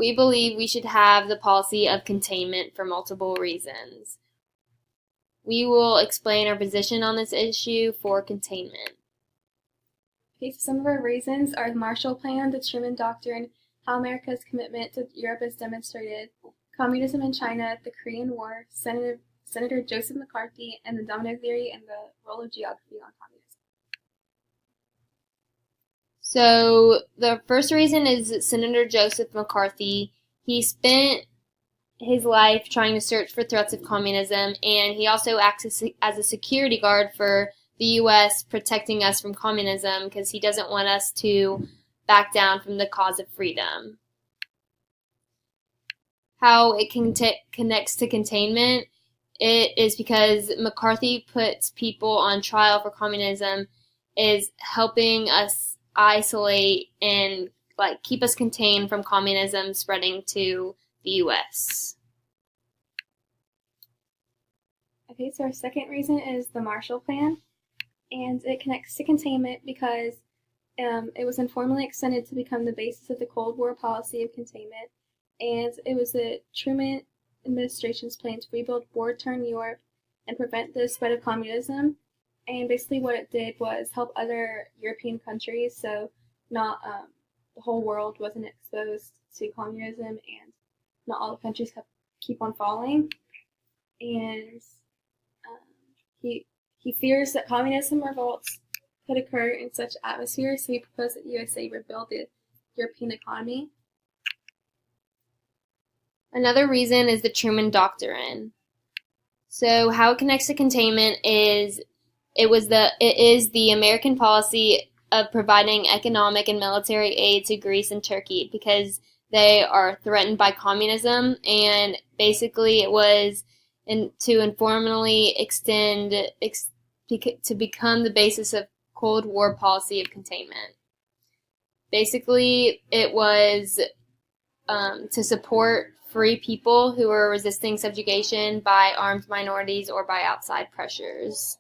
we believe we should have the policy of containment for multiple reasons. We will explain our position on this issue for containment. Okay, so some of our reasons are the Marshall Plan, the Truman Doctrine, how America's commitment to Europe is demonstrated, communism in China, the Korean War, Senator Joseph McCarthy, and the domino theory and the role of geography on communism. So the first reason is Senator Joseph McCarthy. He spent his life trying to search for threats of communism, and he also acts as a security guard for the U.S., protecting us from communism because he doesn't want us to back down from the cause of freedom. How it connects to containment, it is because McCarthy puts people on trial for communism, is helping us isolate and keep us contained from communism spreading to the U.S. Okay, so our second reason is the Marshall Plan, and it connects to containment because it was informally extended to become the basis of the Cold War policy of containment, and it was the Truman administration's plan to rebuild war-torn Europe and prevent the spread of communism. And basically what it did was help other European countries, so not the whole world wasn't exposed to communism, and not all the countries keep on falling. And he fears that communism revolts could occur in such atmosphere, so he proposed that USA rebuild the European economy. Another reason is the Truman Doctrine. So how it connects to containment is it is the American policy of providing economic and military aid to Greece and Turkey because they are threatened by communism, and basically it was to informally extend to become the basis of Cold War policy of containment. Basically, it was to support free people who were resisting subjugation by armed minorities or by outside pressures.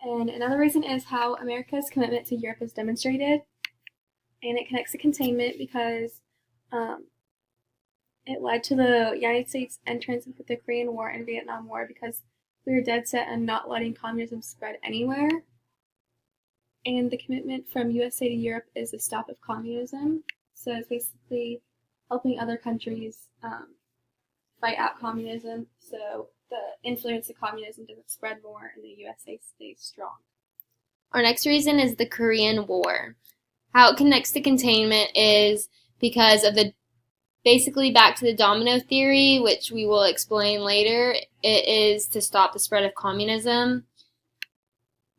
And another reason is how America's commitment to Europe is demonstrated, and it connects to containment because it led to the United States entrance into the Korean War and Vietnam War because we were dead set on not letting communism spread anywhere. And the commitment from USA to Europe is the stop of communism. So it's basically helping other countries fight out communism, so the influence of communism doesn't spread more and the USA stays strong. Our next reason is the Korean War. How it connects to containment is because of basically back to the domino theory, which we will explain later. It is to stop the spread of communism.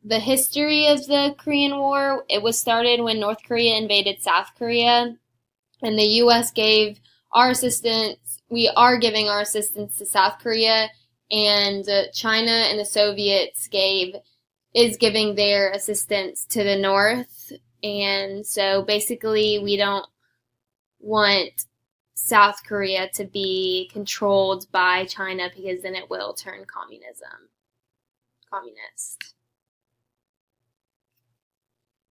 The history of the Korean War, it was started when North Korea invaded South Korea, and the U.S. gave our assistance. We are giving our assistance to South Korea, and China and the Soviets is giving their assistance to the North. And so basically we don't want South Korea to be controlled by China because then it will turn communist.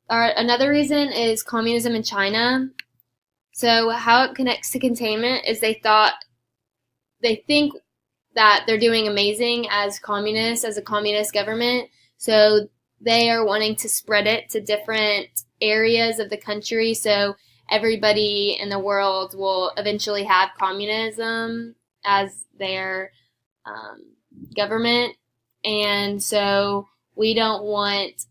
Another reason is communism in China. So how it connects to containment is they think that they're doing amazing as a communist government. So they are wanting to spread it to different areas of the country. So everybody in the world will eventually have communism as their government. And so we don't want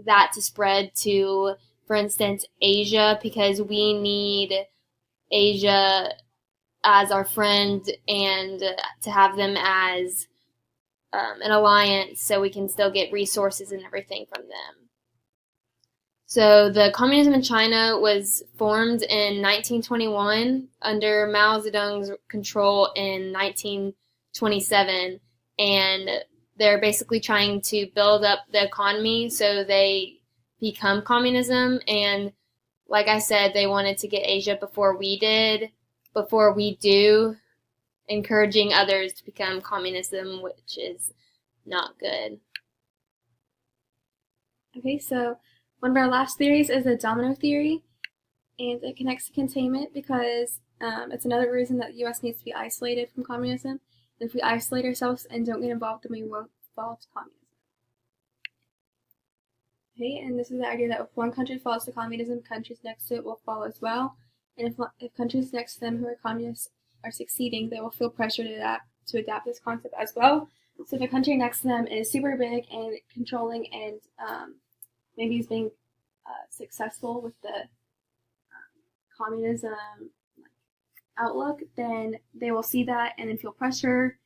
that to spread to, for instance, Asia, because we need Asia as our friend and to have them as an alliance so we can still get resources and everything from them. So the communism in China was formed in 1921 under Mao Zedong's control in 1927, and they're basically trying to build up the economy so they become communism. And like I said, they wanted to get Asia before we do, encouraging others to become communism, which is not good. Okay, so one of our last theories is the domino theory, And it connects to containment because it's another reason that the U.S. needs to be isolated from communism. And if we isolate ourselves and don't get involved, then we won't fall to communism. Okay, and this is the idea that if one country falls to communism, countries next to it will fall as well. And if countries next to them who are communists are succeeding, they will feel pressure to adapt this concept as well. So if a country next to them is super big and controlling and maybe is being successful with the communism outlook, then they will see that and then feel pressure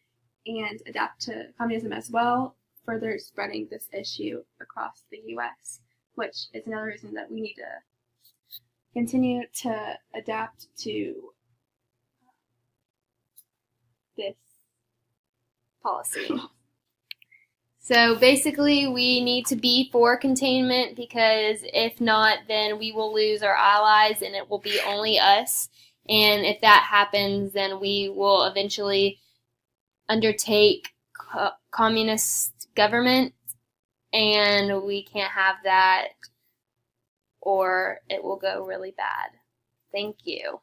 and adapt to communism as well, further spreading this issue across the U.S., which is another reason that we need to continue to adapt to this policy. So basically, we need to be for containment because if not, then we will lose our allies and it will be only us. And if that happens, then we will eventually undertake communist government, and we can't have that, or it will go really bad. Thank you.